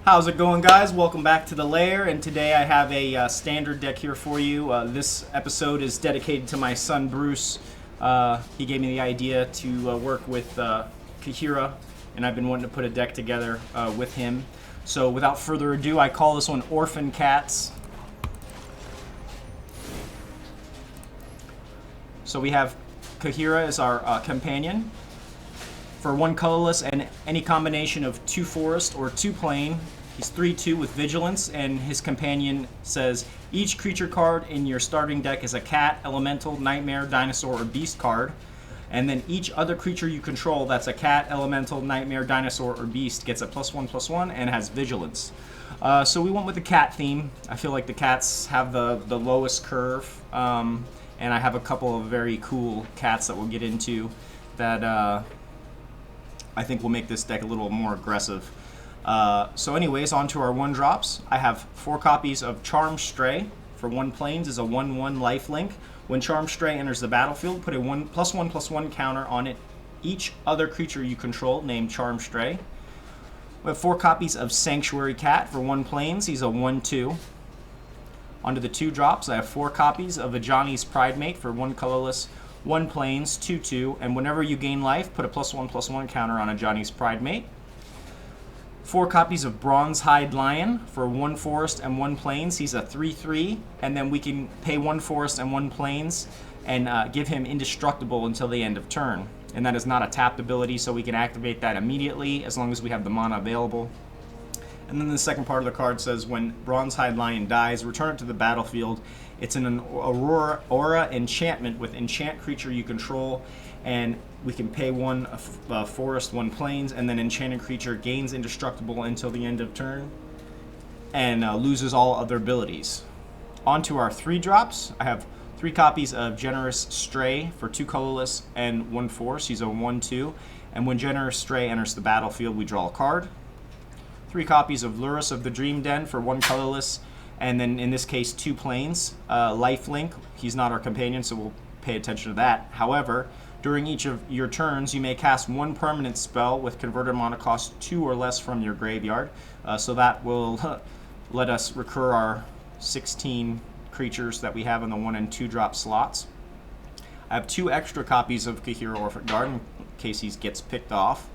How's it going, guys? Welcome back to the LAIR, and today I have a standard deck here for you. This episode is dedicated to my son Bruce. He gave me the idea to work with Kaheera, and I've been wanting to put a deck together with him. So without further ado, I call this one Orphan Cats. So we have Kaheera as our companion. For one colorless and any combination of 2 forest or 2 plain, he's 3/2 with vigilance, and his companion says each creature card in your starting deck is a cat, elemental, nightmare, dinosaur, or beast card. And then each other creature you control that's a cat, elemental, nightmare, dinosaur, or beast gets a +1/+1 and has vigilance. So we went with the cat theme. I feel like the cats have the lowest curve, and I have a couple of very cool cats that we'll get into that I think will make this deck a little more aggressive. So anyways, on to our 1-drops. I have 4 copies of Charm Stray. For 1 plains is a 1/1 lifelink. When Charm Stray enters the battlefield, put a +1/+1 counter on it. Each other creature you control named Charm Stray. We have 4 copies of Sanctuary Cat. For 1 plains, he's a 1/2. Onto the 2-drops, I have 4 copies of Ajani's Pridemate. For 1 colorless, 1 plains, 2/2, and whenever you gain life, put a +1/+1 counter on Ajani's Pridemate. 4 copies of Bronzehide Lion. For 1 forest and 1 plains, he's a 3/3, and then we can pay 1 forest and 1 plains and give him indestructible until the end of turn. And that is not a tapped ability, so we can activate that immediately as long as we have the mana available. And then the second part of the card says when Bronzehide Lion dies, return it to the battlefield. It's an aura enchantment with enchant creature you control, and we can pay 1 forest, 1 plains, and then enchanted creature gains indestructible until the end of turn and loses all other abilities. On to our 3-drops. I have 3 copies of Generous Stray. For 2 colorless and 1 forest. He's a 1/2, and when Generous Stray enters the battlefield, we draw a card. 3 copies of Lurrus of the Dream Den. For 1 colorless, and then in this case 2 plains. Lifelink, he's not our companion, so we'll pay attention to that. However, during each of your turns, you may cast 1 permanent spell with converted mana cost 2 or less from your graveyard. So that will let us recur our 16 creatures that we have in the 1- and 2-drop slots. I have 2 extra copies of Kaheera Orphan Guard in case he gets picked off.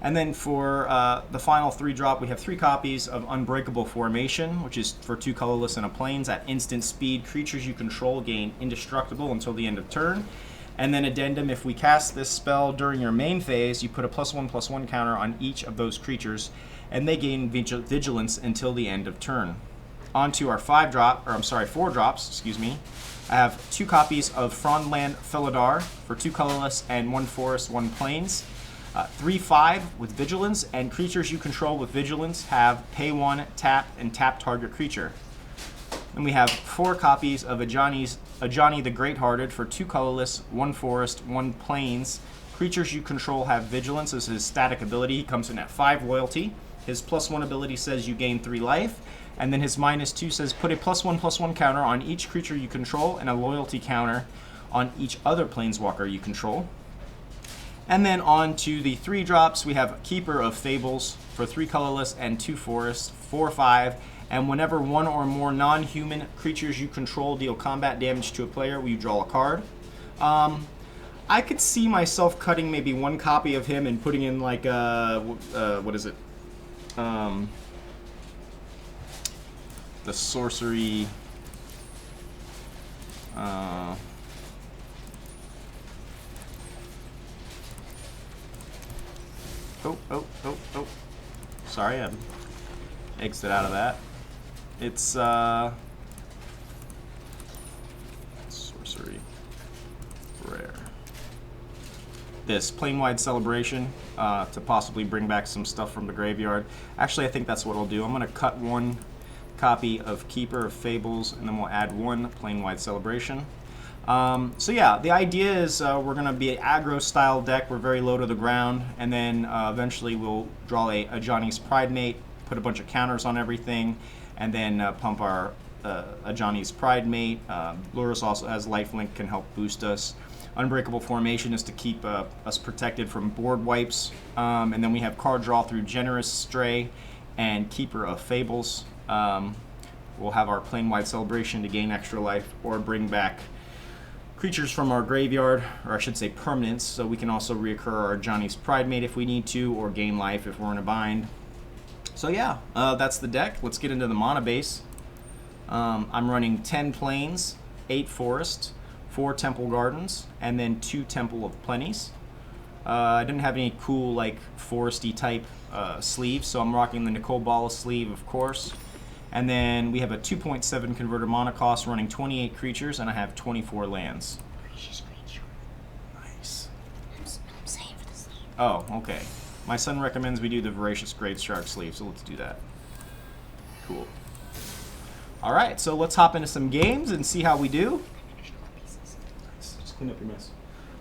And then for the final 3-drop, we have 3 copies of Unbreakable Formation, which is for 2 colorless and a plains. At instant speed, creatures you control gain indestructible until the end of turn. And then addendum, if we cast this spell during your main phase, you put a +1/+1 counter on each of those creatures, and they gain vigilance until the end of turn. On to our 4-drops, excuse me. I have 2 copies of Frondland Felidar for 2 colorless and 1 forest, 1 plains. 3/5 with vigilance, and creatures you control with vigilance have pay 1, tap, and tap target creature. And we have 4 copies of Ajani the Greathearted for 2 colorless, 1 forest, 1 plains. Creatures you control have vigilance as his static ability. He comes in at 5 loyalty. His +1 ability says you gain 3 life, and then his -2 says put a +1/+1 counter on each creature you control and a loyalty counter on each other planeswalker you control. And then on to the 3-drops, we have Keeper of Fables for 3 colorless and 2 forests, 4/5, and whenever 1 or more non-human creatures you control deal combat damage to a player, we draw a card. I could see myself cutting maybe 1 copy of him and putting in like what is it? The sorcery. Oh. Sorry, I exited out of that. It's sorcery rare. This Plane-Wide Celebration to possibly bring back some stuff from the graveyard. Actually, I think that's what I'll do. I'm going to cut 1 copy of Keeper of Fables, and then we'll add 1 Plane-Wide Celebration. So yeah, the idea is we're going to be an aggro-style deck. We're very low to the ground, and then eventually we'll draw a Ajani's Pridemate, put a bunch of counters on everything, and then pump our Ajani's Pridemate. Lurrus also has lifelink, can help boost us. Unbreakable Formation is to keep us protected from board wipes. And then we have card draw through Generous Stray and Keeper of Fables. We'll have our plane-wide celebration to gain extra life or bring back creatures from our graveyard, or I should say permanents, so we can also reoccur our Johnny's Pridemate if we need to, or gain life if we're in a bind. So yeah, that's the deck. Let's get into the mana base. I'm running 10 plains, 8 forests, 4 temple gardens, and then 2 temple of plenties. I didn't have any cool like foresty type sleeves, so I'm rocking the Nicole Bala sleeve, of course. And then we have a 2.7 converter mana cost running 28 creatures, and I have 24 lands. Nice. I'm saying for the sleeve. Oh, okay. My son recommends we do the Voracious Great Shark sleeve, so let's do that. Cool. Alright, so let's hop into some games and see how we do. Nice. Just clean up your mess.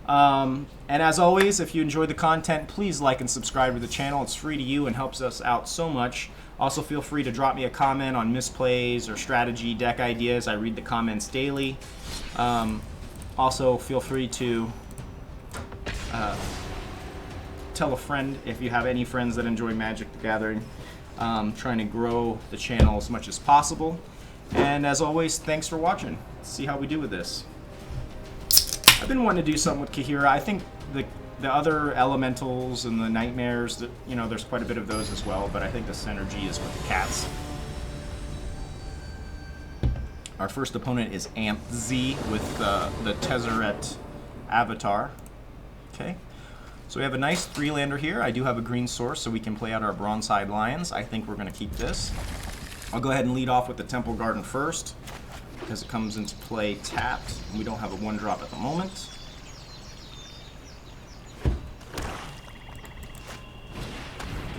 And as always, if you enjoyed the content, please like and subscribe to the channel. It's free to you and helps us out so much. Also, feel free to drop me a comment on misplays or strategy, deck ideas. I read the comments daily. Also, feel free to tell a friend if you have any friends that enjoy Magic the Gathering. Trying to grow the channel as much as possible. And as always, thanks for watching. Let's see how we do with this. I've been wanting to do something with Kaheera. I think the other elementals and the nightmares, you know, there's quite a bit of those as well, but I think the synergy is with the cats. Our first opponent is Amp Z with the Tezzeret Avatar. Okay, so we have a nice 3-lander here. I do have a green source, so we can play out our Bronze-Hide Lions. I think we're going to keep this. I'll go ahead and lead off with the Temple Garden first, because it comes into play tapped. We don't have a 1-drop at the moment.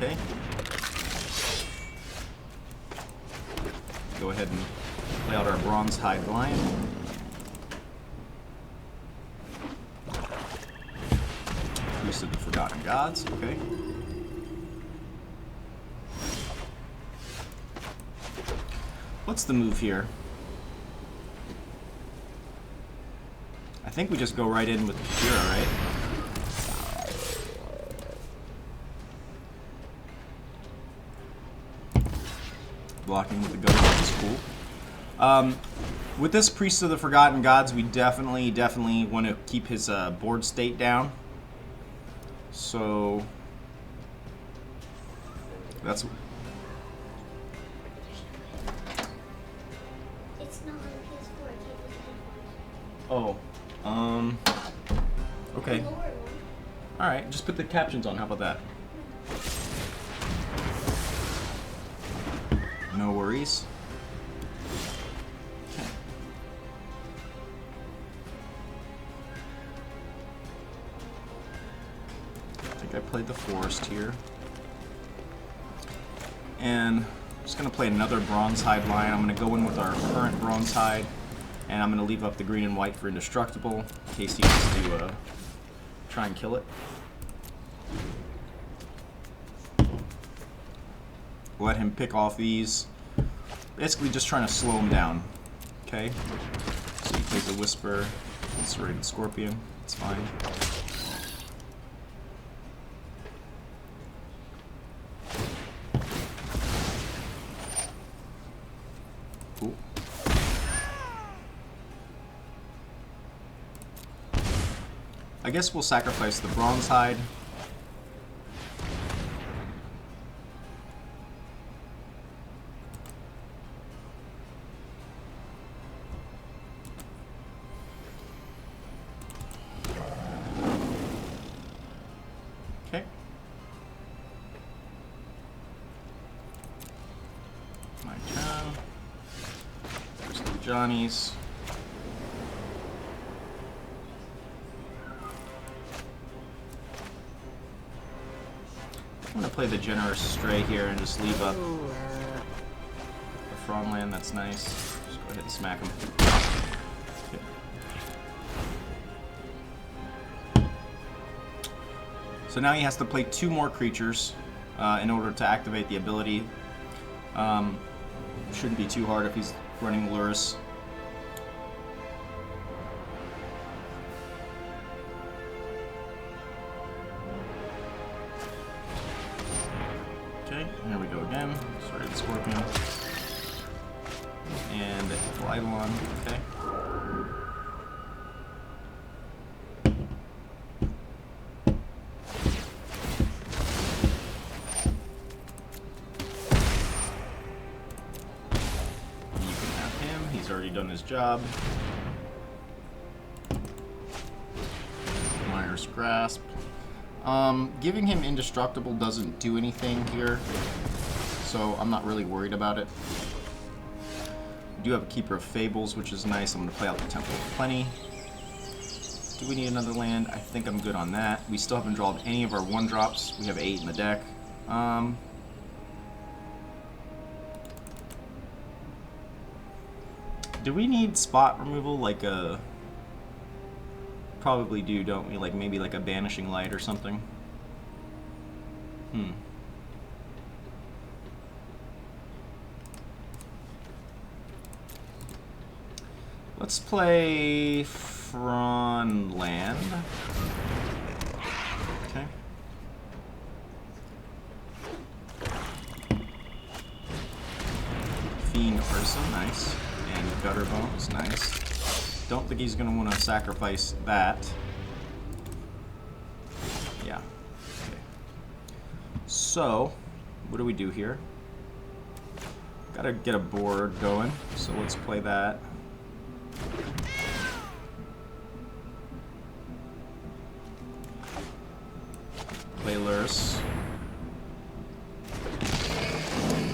Okay. Go ahead and play out our Bronze-Hide Lion. Priest of the Forgotten Gods, okay. What's the move here? I think we just go right in with Kaheera, right? Blocking with the ghost is cool. With this Priest of the Forgotten Gods, we definitely want to keep his board state down. So that's. It's not on the PS4. Oh, okay. All right, just put the captions on. How about that? No worries. Okay. I think I played the forest here. And I'm just going to play another Bronze-Hide Lion. I'm going to go in with our current Bronze-Hide, and I'm going to leave up the green and white for Indestructible, in case he wants to try and kill it. Let him pick off these. Basically just trying to slow him down. Okay? So he plays a Whisper, Serrated Scorpion. It's fine. Cool. I guess we'll sacrifice the Bronze-Hide. Okay. My turn. There's the Johnny's. I'm going to play the Generous Stray here and just leave up the Frogland. That's nice. Just go ahead and smack him. Okay. So now he has to play 2 more creatures in order to activate the ability. Shouldn't be too hard if he's running Lurrus. Okay, here we go again. Sorry, the Scorpion. And Eidolon, okay. You can have him, he's already done his job. Mire's Grasp. Giving him Indestructible doesn't do anything here, so I'm not really worried about it. We do have a Keeper of Fables, which is nice. I'm going to play out the Temple of Plenty. Do we need another land? I think I'm good on that. We still haven't drawn any of our 1-drops. We have 8 in the deck. Do we need spot removal like a... Probably do, don't we? Like maybe like a Banishing Light or something. Let's play Fron land. Okay. Fiend Ursa, nice. And Gutter Bones, nice. Don't think he's going to want to sacrifice that. Yeah. Okay. So, what do we do here? Gotta get a board going, so let's play that. Play Lurrus.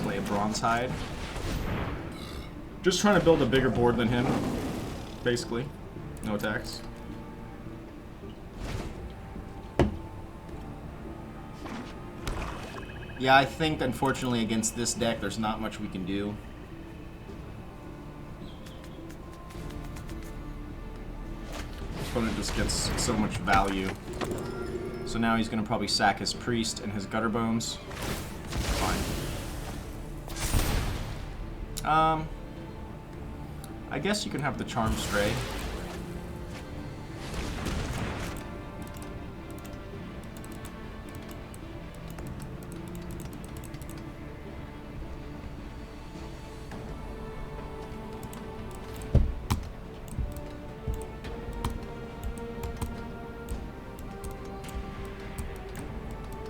Play a Bronzehide. Just trying to build a bigger board than him. Basically, no attacks. Yeah, I think unfortunately against this deck there's not much we can do. Opponent just gets so much value. So now he's gonna probably sack his Priest and his Gutter Bones. Fine. I guess you can have the Charm Stray.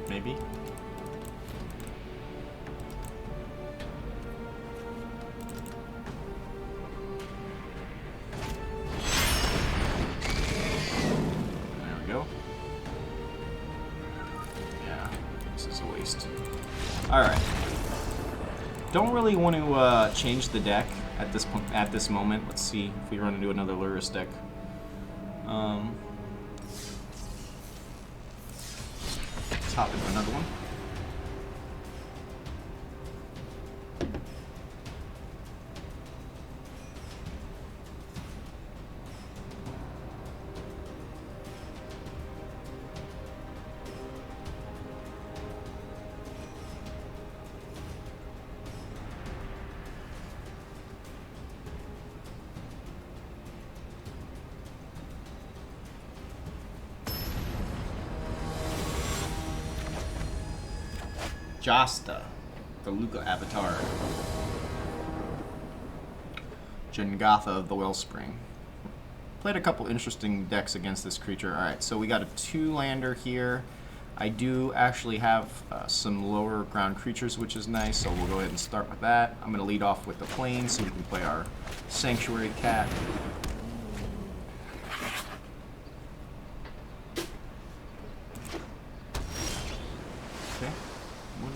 Maybe. Alright. Don't really want to change the deck at this point, at this moment. Let's see if we run into another Lurrus deck. Let's hop into another one. Jasta, the Luca Avatar. Jengatha of the Wellspring. Played a couple interesting decks against this creature. Alright, so we got a 2-lander here. I do actually have some lower ground creatures, which is nice, so we'll go ahead and start with that. I'm going to lead off with the Plains so we can play our Sanctuary Cat.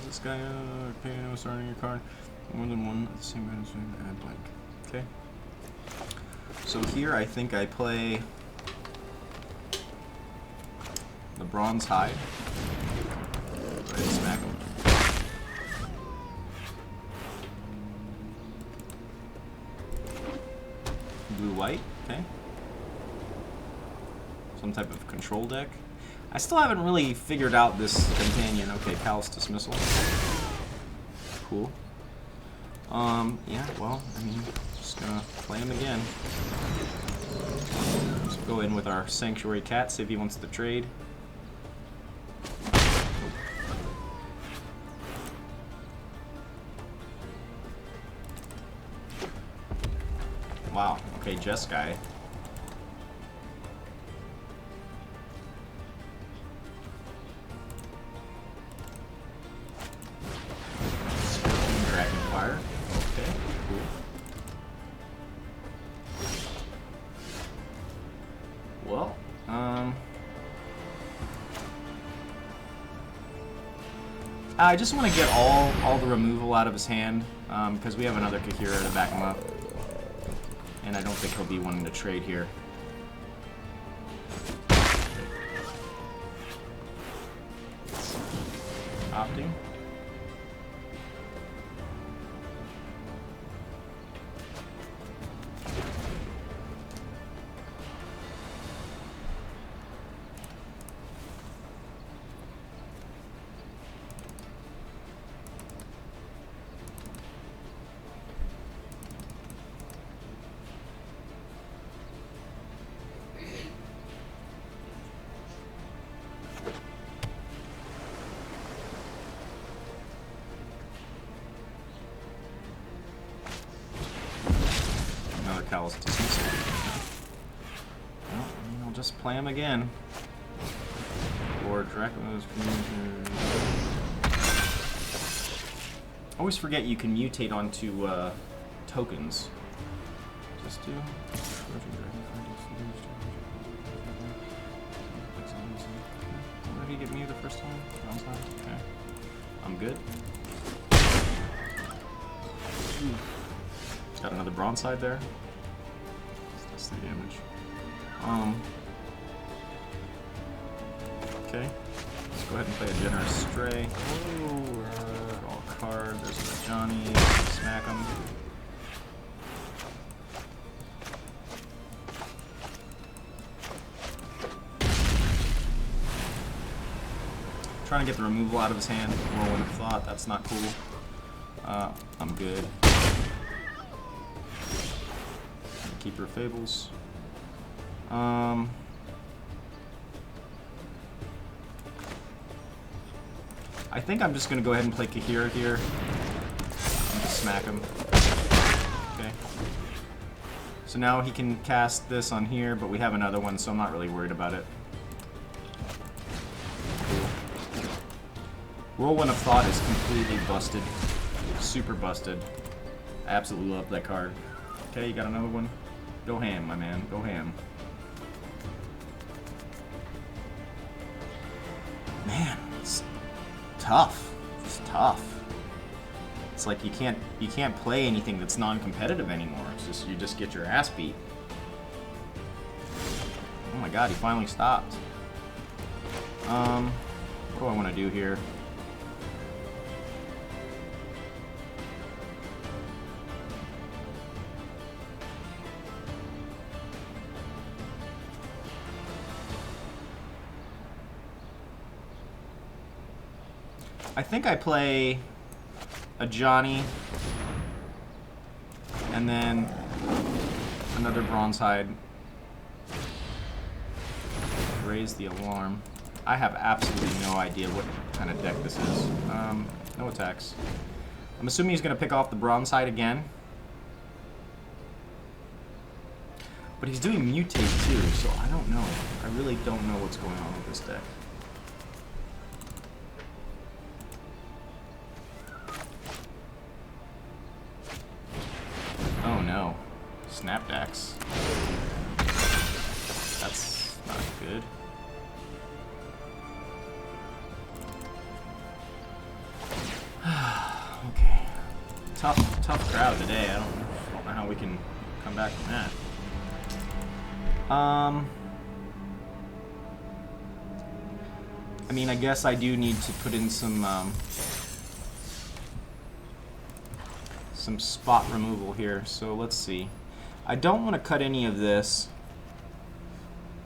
This guy, paying starting your card, more than one at the same time, add blank. Okay. So here I think I play the Bronzehide. Go ahead and smack him. Blue-white, okay. Some type of control deck. I still haven't really figured out this companion. Okay, Callous Dismissal. Cool. Yeah, well, I mean, just gonna play him again. Let's go in with our Sanctuary Cat, see if he wants to trade. Wow. Okay, Jeskai. Dragon Fire. Okay, cool. Well, I just want to get all the removal out of his hand, because we have another Kaheera to back him up. And I don't think he'll be wanting to trade here. Opting. Cal's dismissal. Well, I'll just play him again. Or Draco's. Always forget you can mutate onto tokens. Just do. What did he get me the first time? Okay. I'm good. Got another broadside there. That's 3 damage. Okay. Let's go ahead and play a generous stray. Oh, draw a card. There's the Johnny. Smack him. Trying to get the removal out of his hand. Whirlwind of Thought. That's not cool. I'm good. Keeper of Fables. I think I'm just gonna go ahead and play Kaheera here. And just smack him. Okay. So now he can cast this on here, but we have another one, so I'm not really worried about it. Whirlwind of Thought is completely busted. Super busted. I absolutely love that card. Okay, you got another one? Go ham, my man. Go ham. Man, it's tough. It's tough. It's like you can't play anything that's non-competitive anymore. It's just you just get your ass beat. Oh my god, he finally stopped. What do I want to do here? I think I play a Johnny and then another Bronzehide. Raise the alarm. I have absolutely no idea what kind of deck this is. No attacks. I'm assuming he's going to pick off the Bronzehide again. But he's doing Mutate too, so I don't know. I really don't know what's going on with this deck. Oh no. Snapdax. That's not good. Okay. Tough crowd today. I don't know how we can come back from that. I mean, I guess I do need to put in some spot removal here. So let's see. I don't want to cut any of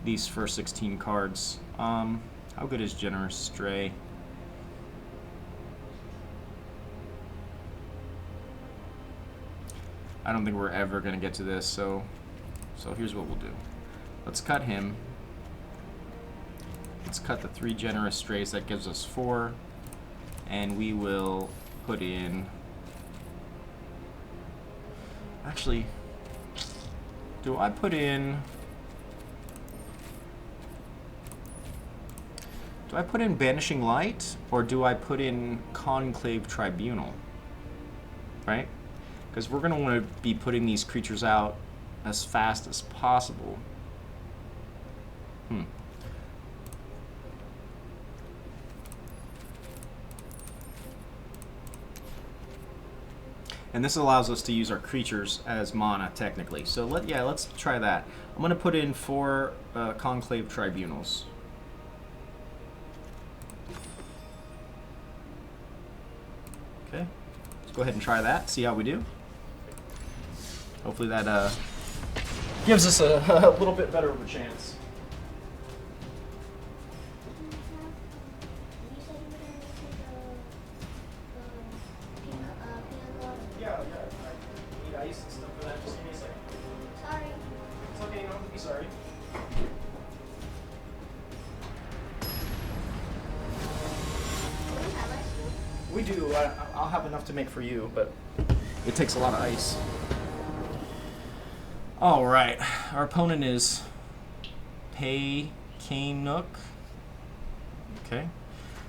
these first 16 cards. How good is Generous Stray? I don't think we're ever gonna get to this, so here's what we'll do. Let's cut him. Let's cut the 3 Generous Strays. That gives us 4. And we will put in... Actually, Do I put in... Do I put in Banishing Light, or do I put in Conclave Tribunal? Right? Because we're going to want to be putting these creatures out as fast as possible. And this allows us to use our creatures as mana, technically. So let's try that. I'm going to put in 4 Conclave Tribunals. Okay, let's go ahead and try that, see how we do. Hopefully that gives us a little bit better of a chance. Yeah, I need ice and stuff for that. Just give me a second. Sorry. It's okay, you don't have to be sorry. Do we have ice? We do. I'll have enough to make for you, but it takes a lot of ice. All right, our opponent is Kaheera. Okay,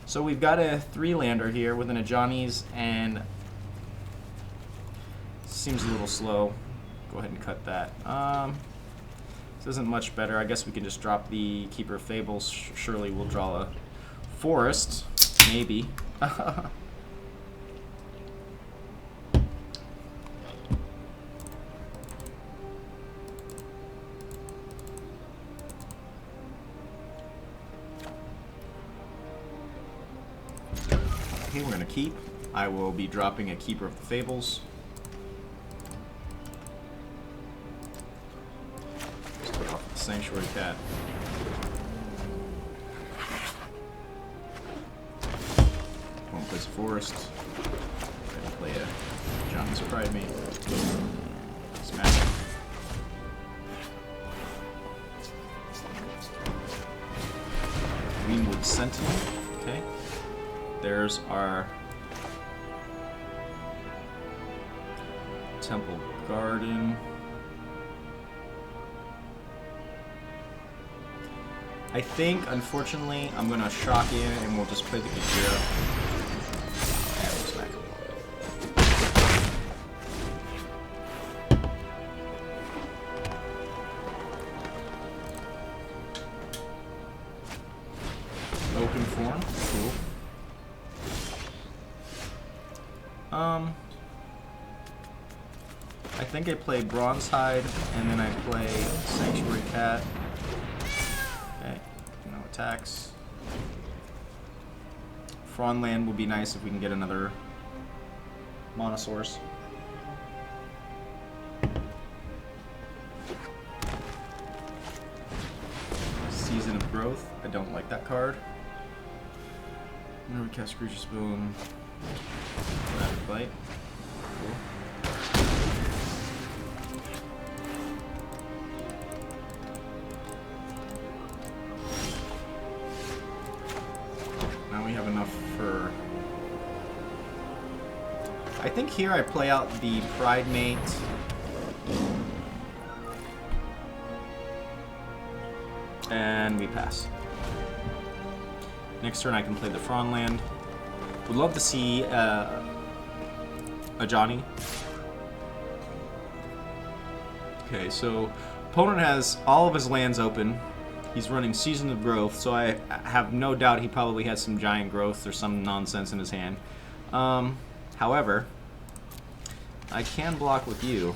so we've got a 3-lander here with an Ajani's, and seems a little slow. Go ahead and cut that. This isn't much better. I guess we can just drop the Keeper of Fables. Surely we'll draw a forest, maybe. Okay, we're gonna keep. I will be dropping a Keeper of the Fables. Just put off the Sanctuary Cat. Won't place a forest. Gonna play a Johnny's Pride Mate. Smash it. Greenwood Sentinel. Okay. There's our Temple Garden. I think, unfortunately, I'm gonna shock in and we'll just play the Kaheera. And we'll smack him. Open form, cool. I think I play Bronzehide, and then I play Sanctuary Cat. Okay, no attacks. Fronland will be nice if we can get another mana source. Season of Growth, I don't like that card. Whenever we cast Crucius Boom, Rapid Bite. Cool. Now we have enough for... I think here I play out the Pride Mate. And we pass. Next turn I can play the Fronland. Would love to see a Johnny. Okay, so opponent has all of his lands open. He's running Season of Growth, so I have no doubt he probably has some giant growth or some nonsense in his hand. However, I can block with you.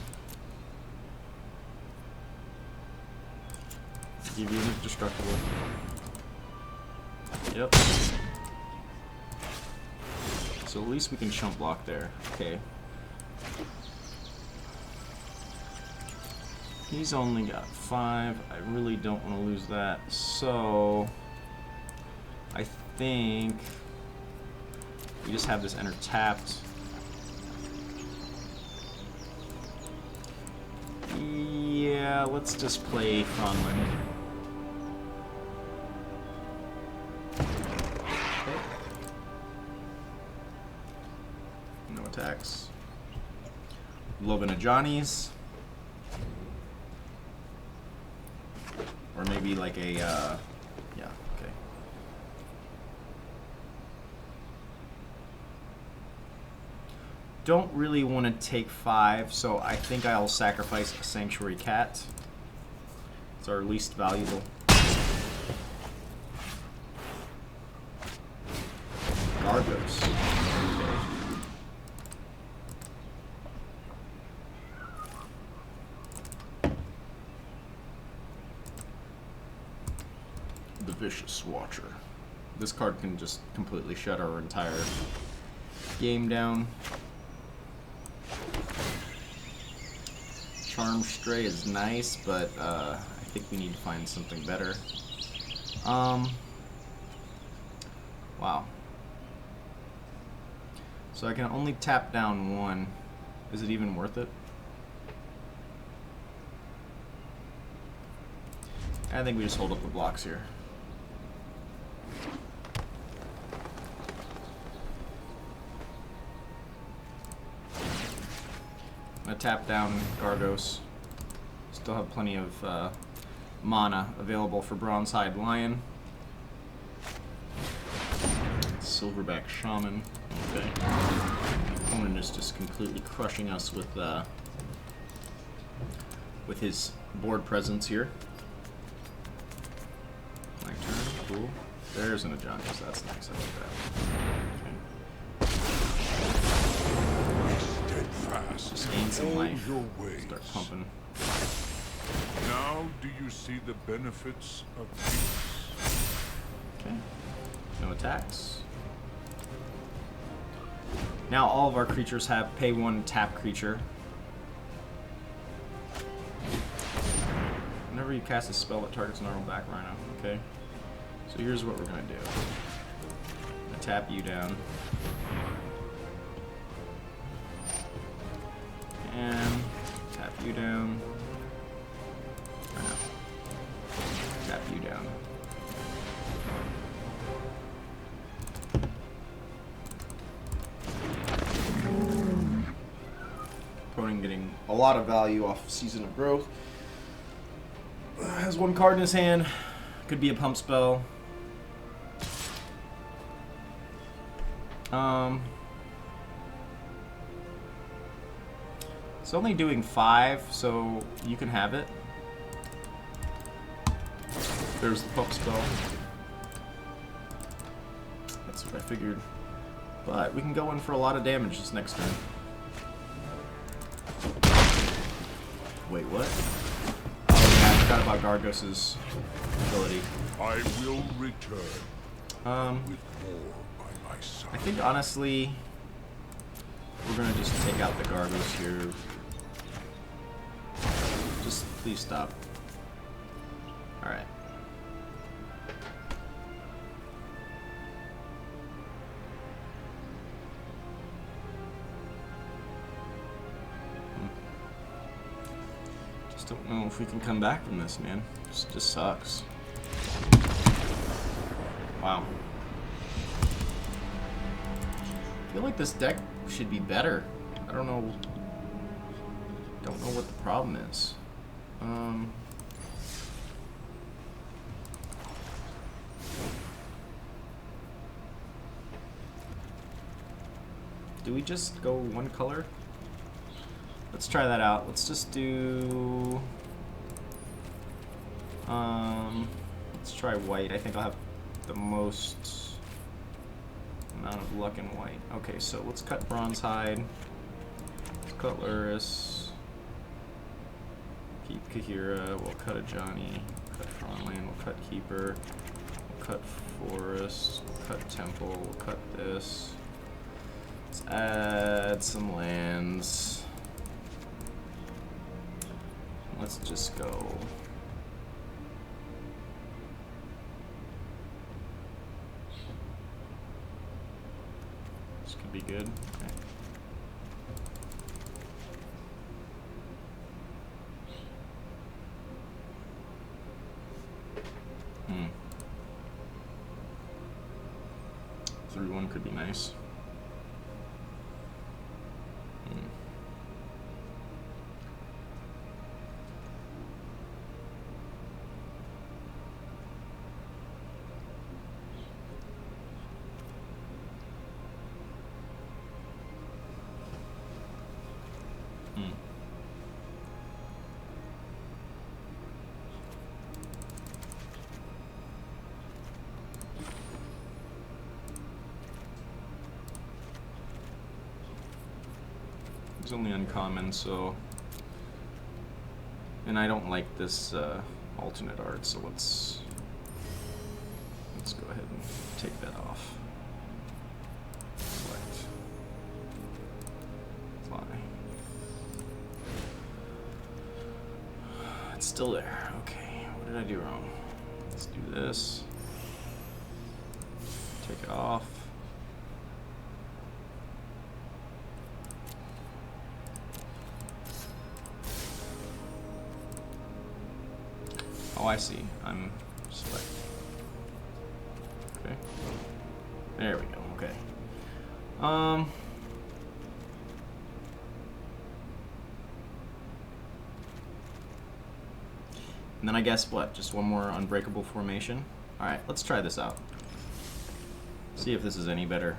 Give you an indestructible. Yep. So at least we can chump block there. Okay. He's only got 5. I really don't want to lose that. So I think we just have this enter tapped. Yeah, let's just play Fronland. No attacks. Loving a Johnny's. Or maybe like a, yeah, okay. Don't really want to take 5, so I think I'll sacrifice a Sanctuary Cat. It's our least valuable. Gargos. Okay. The Vicious Watcher. This card can just completely shut our entire game down. Charm Stray is nice, but I think we need to find something better. Wow. So I can only tap down 1. Is it even worth it? I think we just hold up the blocks here. I'm gonna tap down Gargos. Still have plenty of mana available for Bronze-Hide Lion. Silverback Shaman. Okay. Opponent is just completely crushing us with his board presence here. My turn. Cool. There's an Ajantis. That's nice. I like that. Okay. Just gain some life. Start pumping. Now do you see the benefits of peace? Okay. No attacks. Now all of our creatures have pay 1 tap creature. Whenever you cast a spell that targets a normal back rhino. Okay. So here's what we're gonna do. I'm gonna tap you down. And tap you down. Or no. Tap you down. Opponent getting a lot of value off Season of Growth. Has 1 card in his hand. Could be a pump spell. It's only doing 5, so you can have it. There's the pump spell. That's what I figured. But we can go in for a lot of damage this next turn. Wait, what? Oh yeah, I forgot about Gargos' ability. I will return with more by my side. I think honestly, we're gonna just take out the Gargos here. Just please stop. Alright. Just don't know if we can come back from this, man. This just sucks. Wow. I feel like this deck should be better. I don't know. Don't know what the problem is. Do we just go 1 color? Let's try that out. Let's just do... let's try white. I think I'll have the most amount of luck in white. Okay, so let's cut Bronze-Hide. Let's cut Luris. Keep Kaheera. We'll cut a Johnny. Cut Farmland. We'll cut Keeper. We'll cut Forest. We'll cut Temple. We'll cut this. Let's add some lands. Let's just go. This could be good. Okay. Hmm. 3-1 could be nice. He's only uncommon, so... And I don't like this alternate art, so let's go ahead and take that off. Select. Fly. It's still there. Okay, what did I do wrong? Let's do this. Take it off. Oh, I see. I'm select. Okay. There we go. Okay. And then I guess what? Just one more unbreakable formation. All right, let's try this out. See if this is any better.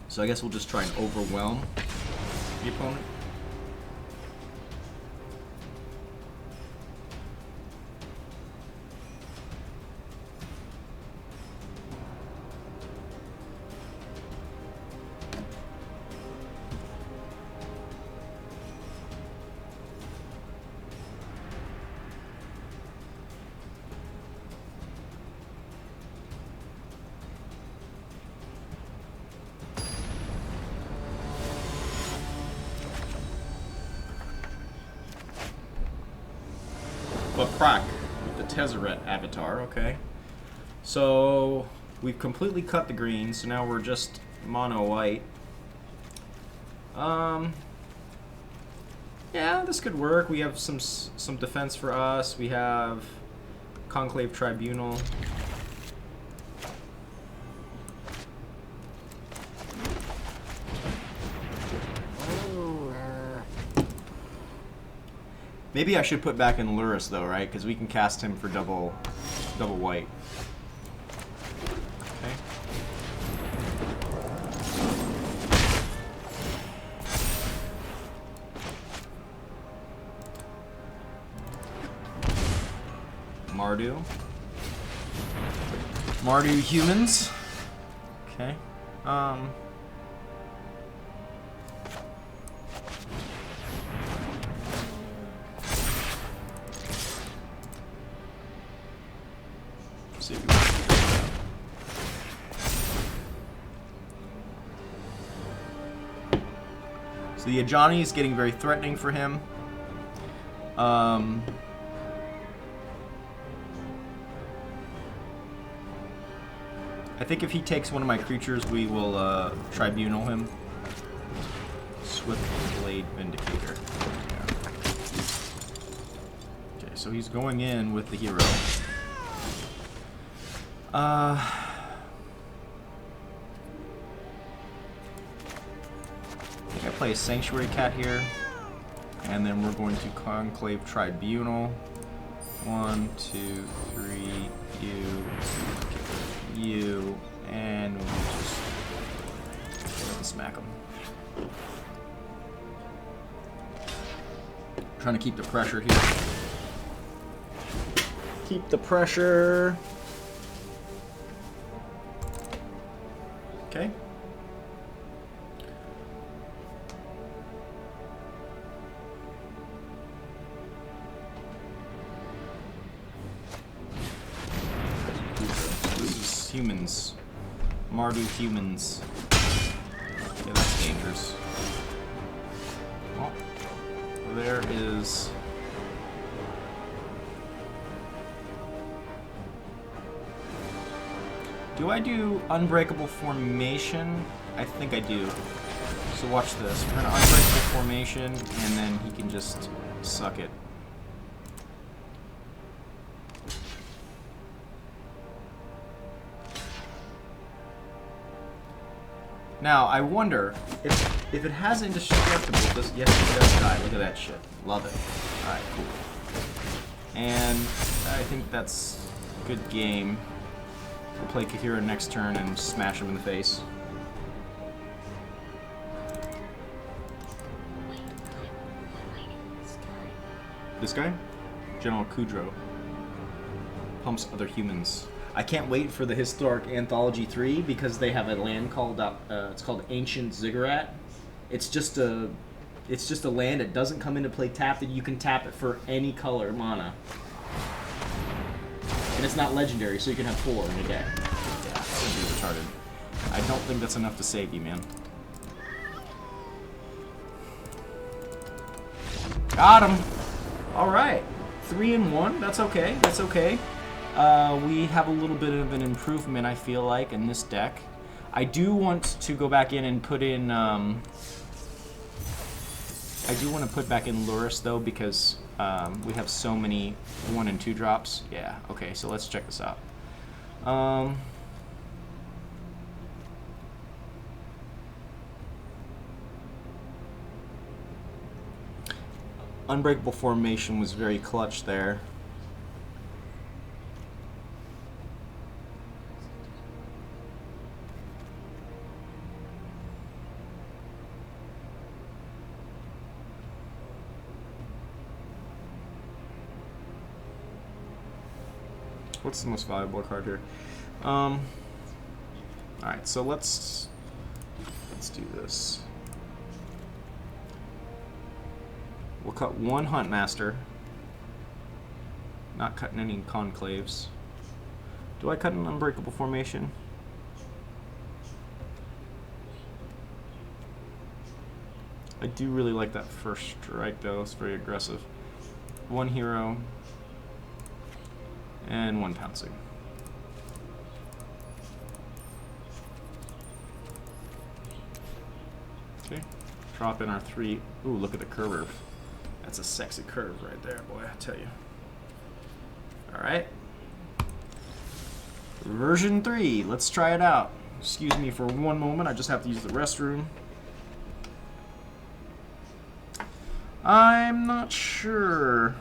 So I guess we'll just try and overwhelm the opponent. But Proc with the Tezzeret avatar, okay. So we've completely cut the green, so now we're just mono white. Yeah, this could work. We have some defense for us. We have Conclave Tribunal. Maybe I should put back in Luris though, right? Because we can cast him for double white. Okay. Mardu humans. Okay. So the Ajani is getting very threatening for him. I think if he takes one of my creatures, we will tribunal him. Swift Blade Vindicator. Okay, so he's going in with the hero. I think I play a Sanctuary Cat here, and then we're going to Conclave Tribunal. 1, 2, 3, you, and we'll just go ahead and smack him. Trying to keep the pressure here. Keep the pressure. Okay. This is humans. Mardu humans. Okay, that's dangerous. Oh, there is... Do I do Unbreakable Formation? I think I do. So watch this. We're gonna Unbreakable Formation, and then he can just suck it. Now, I wonder, if it has Indestructible, yes, it does die. Look at that shit. Love it. Alright, cool. And I think that's a good game. We'll play Kaheera next turn and smash him in the face. This guy? General Kudrow. Pumps other humans. I can't wait for the Historic Anthology 3 because they have a land called it's called Ancient Ziggurat. It's just a land that doesn't come into play tapped, and you can tap it for any color mana. And it's not legendary, so you can have 4 in a deck. Yeah, it's gonna be retarded. I don't think that's enough to save you, man. Got him! Alright. 3 and 1. That's okay. That's okay. We have a little bit of an improvement, I feel like, in this deck. I do want to go back in and put in... I do want to put back in Luris, though, because we have so many 1 and 2 drops. Yeah, okay, so let's check this out. Unbreakable Formation was very clutch there. What's the most valuable card here? Alright, so let's do this. We'll cut 1 Huntmaster. Not cutting any Conclaves. Do I cut an Unbreakable Formation? I do really like that first strike, though. It's very aggressive. 1 hero. And 1 pouncing. Okay. Drop in our 3. Ooh, look at the curve. That's a sexy curve right there, boy, I tell you. Alright. Version 3. Let's try it out. Excuse me for one moment. I just have to use the restroom. I'm not sure.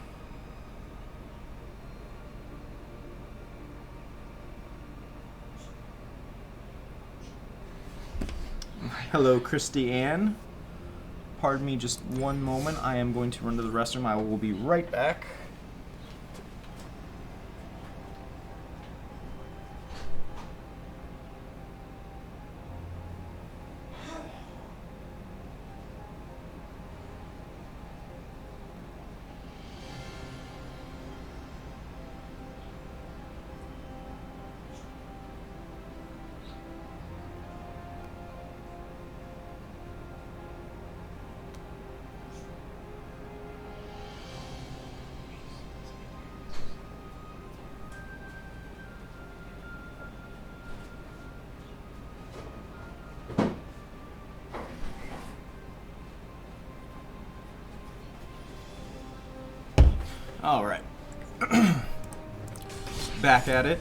Hello, Christy Ann. Pardon me just one moment. I am going to run to the restroom. I will be right back. All right. Back at it.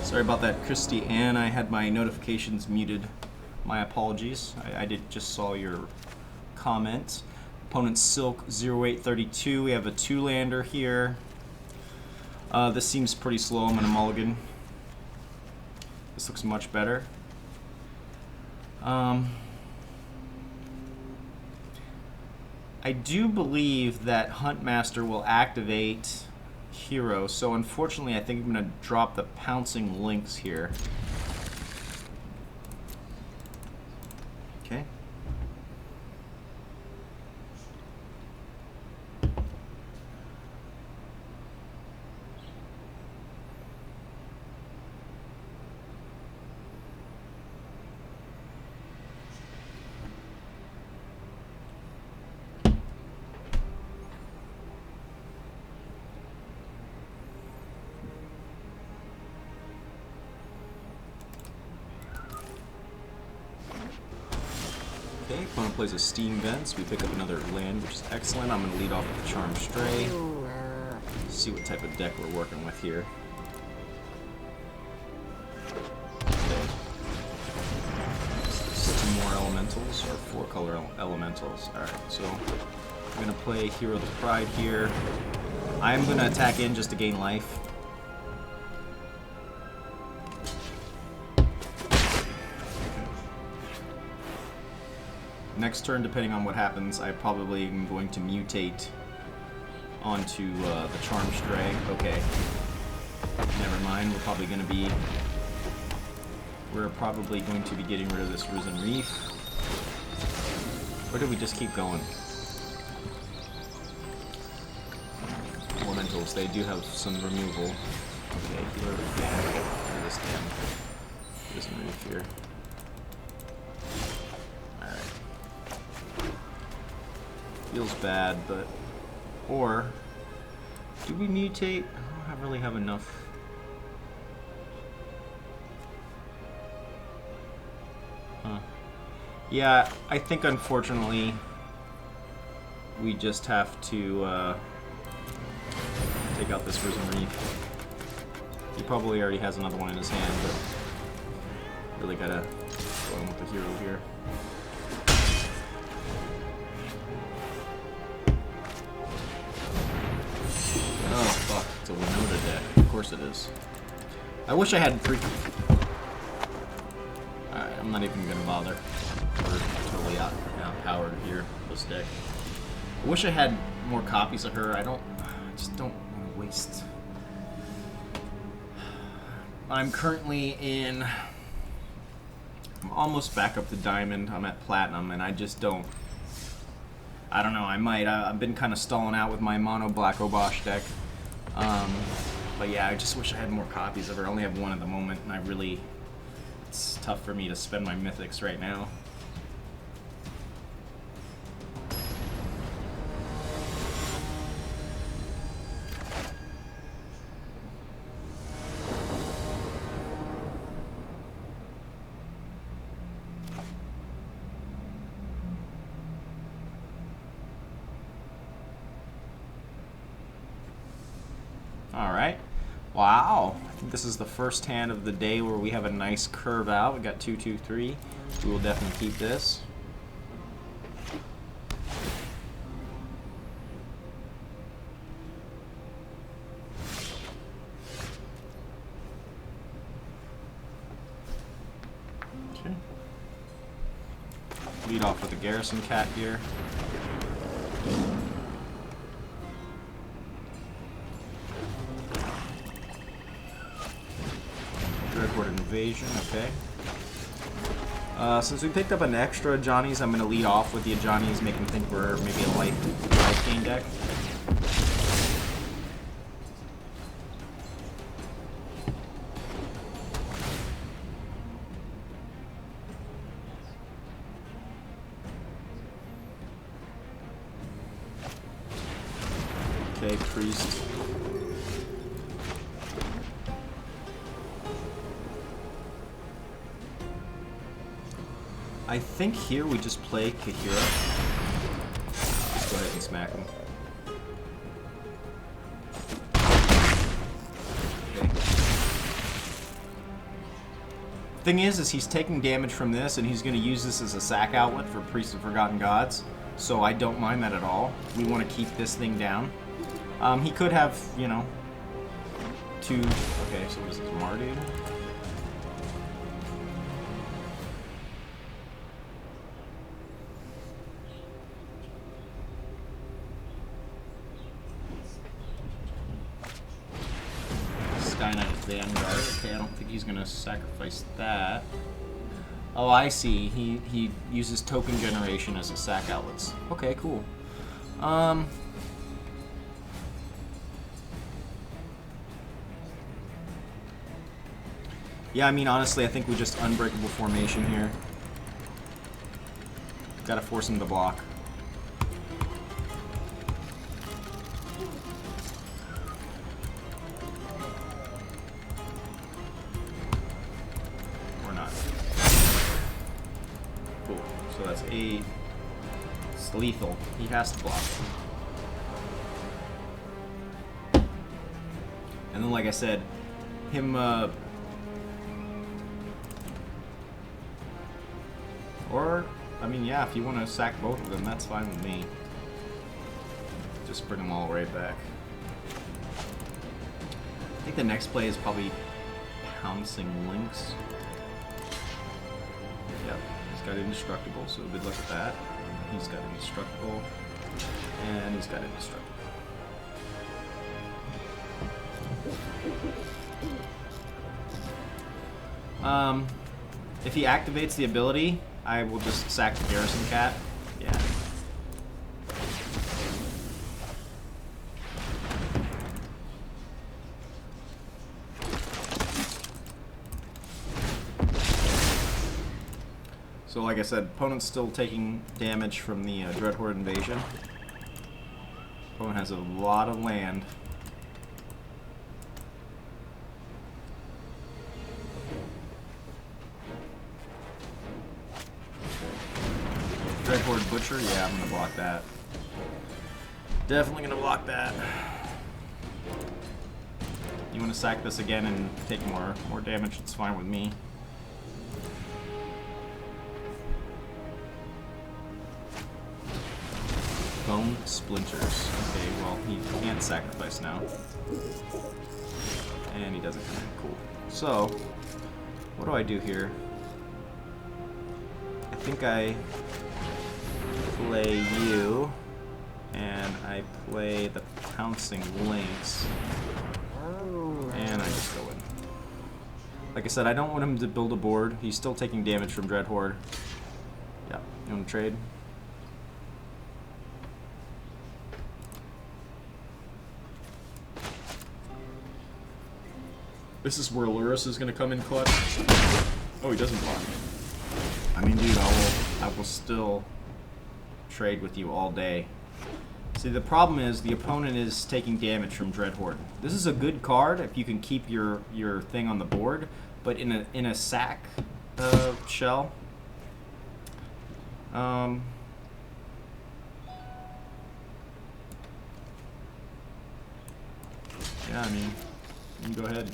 Sorry about that, Christy Ann. I had my notifications muted. My apologies. I did just saw your comment. Opponent Silk 0832. We have a 2-lander here. This seems pretty slow. I'm gonna mulligan. This looks much better. I do believe that Huntmaster will activate hero, so unfortunately I think I'm going to drop the pouncing links here. Okay. Okay, opponent plays a Steam Vents. We pick up another land, which is excellent. I'm going to lead off with the Charmed Stray. See what type of deck we're working with here. Okay. elementals or 4 color elementals. Alright, so I'm gonna play Hero the Pride here. I'm gonna attack in just to gain life. Next turn, depending on what happens, I probably am going to mutate onto the Charm Stray. Okay. Never mind, we're probably going to be getting rid of this Risen Reef. Or do we just keep going? Elementals, they do have some removal. Okay, healer again. This damn Risen Reef here. Feels bad, but... Or... Do we mutate? I don't really have enough. Huh. Yeah, I think unfortunately... We just have to, take out this Risen Reef. He probably already has another one in his hand, but... Really gotta go in with the hero here. Oh, fuck. It's a Winota deck. Of course it is. I wish I had 3... Alright, I'm not even gonna bother. We're totally outpowered here, this deck. I wish I had more copies of her. I just don't want to waste... I'm currently in... I'm almost back up to Diamond. I'm at Platinum, and I just don't... I don't know, I might. I've been kind of stalling out with my mono Black Obosh deck. But yeah, I just wish I had more copies of her. I only have one at the moment, and I really... It's tough for me to spend my mythics right now. Alright. Wow. I think this is the first hand of the day where we have a nice curve out. We got 2, 2, 3. We will definitely keep this. Okay. Lead off with a Garrison Cat here. Invasion, okay. Since we picked up an extra Johnny's, I'm going to lead off with the Johnny's, make him think we're maybe a life gain deck. Okay, Priest. I think here we just play Kaheera. Let's go ahead and smack him. Okay. Thing is he's taking damage from this, and he's going to use this as a sack outlet for Priest of Forgotten Gods. So I don't mind that at all. We want to keep this thing down. He could have, you know, 2... Okay, so what is this, Mardu? Vanguard. Okay, I don't think he's gonna sacrifice that. Oh, I see. He uses token generation as a sack outlets. Okay, cool. Yeah, I mean, honestly, I think we just unbreakable formation here. Gotta force him to block. That's 8. It's lethal. He has to block. And then, like I said, him, or I mean, yeah, if you want to sack both of them, that's fine with me. Just bring them all right back. I think the next play is probably Pouncing Lynx. Yep, he's got Indestructible, so good luck with that. He's got Indestructible, and he's got Indestructible. If he activates the ability, I will just sack the Garrison Cat. Yeah. So like I said, opponent's still taking damage from the Dreadhorde invasion. Opponent has a lot of land. Dreadhorde Butcher, yeah, I'm gonna block that. Definitely gonna block that. You wanna sack this again and take more damage, it's fine with me. Bone Splinters. Okay, well, he can't sacrifice now. And he doesn't come in. Cool. So, what do I do here? I think I play you, and I play the Pouncing Lynx, and I just go in. Like I said, I don't want him to build a board. He's still taking damage from Dreadhorde. Yeah, you want to trade? This is where Lurrus is going to come in clutch. Oh, he doesn't block. I mean, dude, I will still trade with you all day. See, the problem is the opponent is taking damage from Dreadhorde. This is a good card if you can keep your thing on the board, but in a sack shell, yeah, I mean, you can go ahead.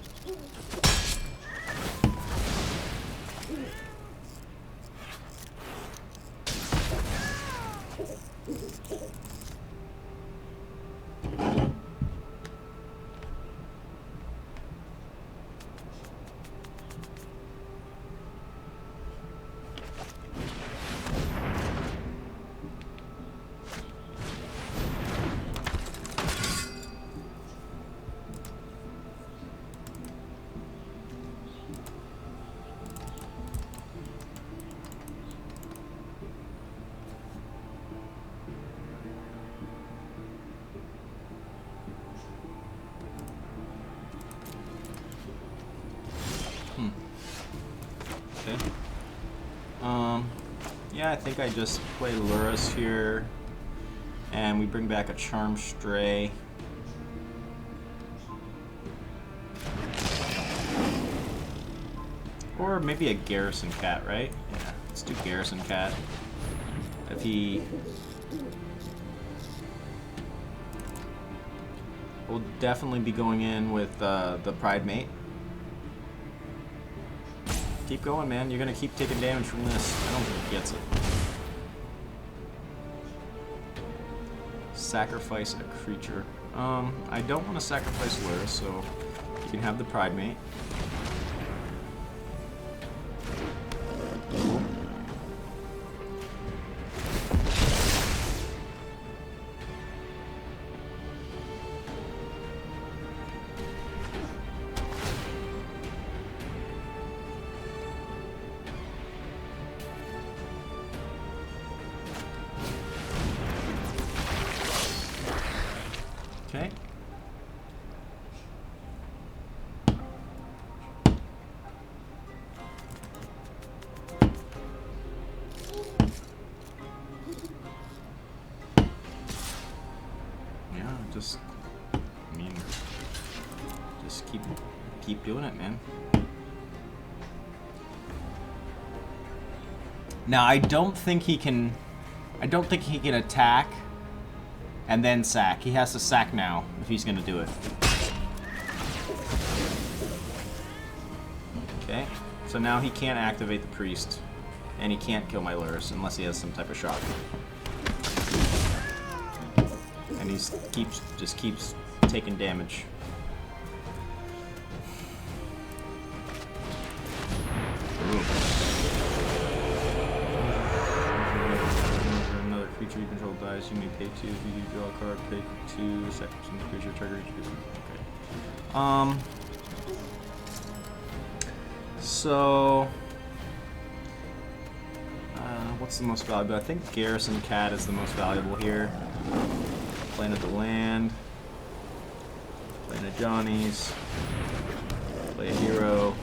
Yeah, I think I just play Lurrus here, and we bring back a Charm Stray. Or maybe a Garrison Cat, right? Yeah, let's do Garrison Cat. If he... We'll definitely be going in with the Pride Mate. Keep going, man. You're gonna keep taking damage from this. I don't think he gets it. Sacrifice a creature. I don't want to sacrifice Lurrus, so you can have the Pride Mate. Cool. Okay. Yeah, just, I mean, just keep doing it, man. Now, I don't think he can attack and then sack. He has to sack now if he's gonna do it. Okay, so now he can't activate the priest. And he can't kill my lures unless he has some type of shock. And he just keeps taking damage. Ooh. Another creature you control dies, you may pay 2. If you do draw a card, pay 2. Sacrifice the creature, trigger each creature. Okay. So what's the most valuable? I think Garrison Cat is the most valuable here. Playing at the land. Playing at Johnny's. Play a hero.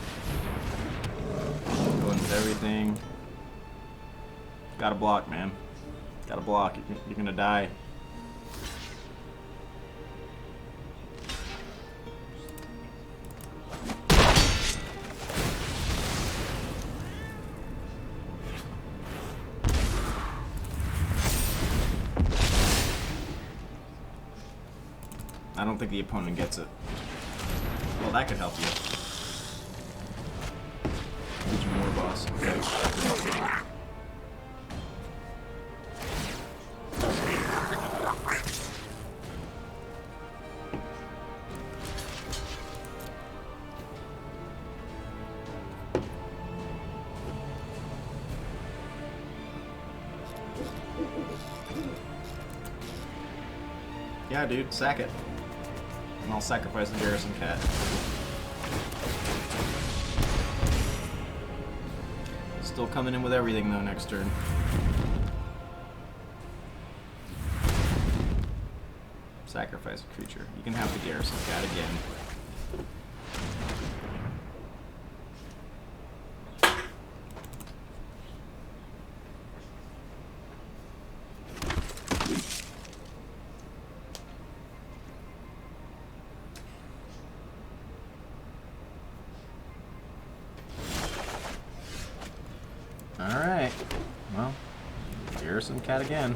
Going with everything. Gotta block, man. Gotta block. You're gonna die. I don't think the opponent gets it. Well, that could help you. Get you more, boss. Okay. Yeah, dude, sack it. And I'll sacrifice the Garrison Cat. Still coming in with everything though next turn. Sacrifice a creature. You can have the Garrison Cat again. Alright, well, Garrison Cat again.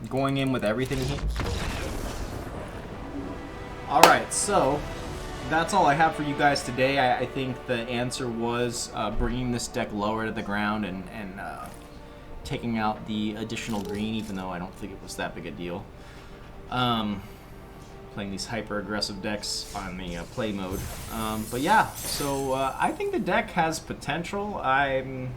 Going in with everything here. Alright, so that's all I have for you guys today. I think the answer was bringing this deck lower to the ground and taking out the additional green, even though I don't think it was that big a deal. Playing these hyper-aggressive decks on the play mode. But yeah, so I think the deck has potential. I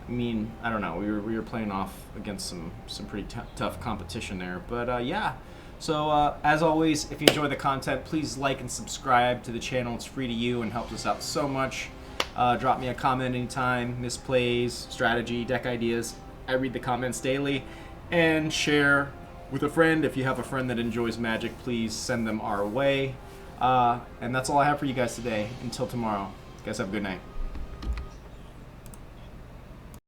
mean, I don't know. We were playing off against some pretty tough competition there. But yeah, so as always, if you enjoy the content, please like and subscribe to the channel. It's free to you and helps us out so much. Drop me a comment anytime. Misplays, strategy, deck ideas. I read the comments daily. And share with a friend. If you have a friend that enjoys Magic, please send them our way. And that's all I have for you guys today. Until tomorrow. You guys have a good night.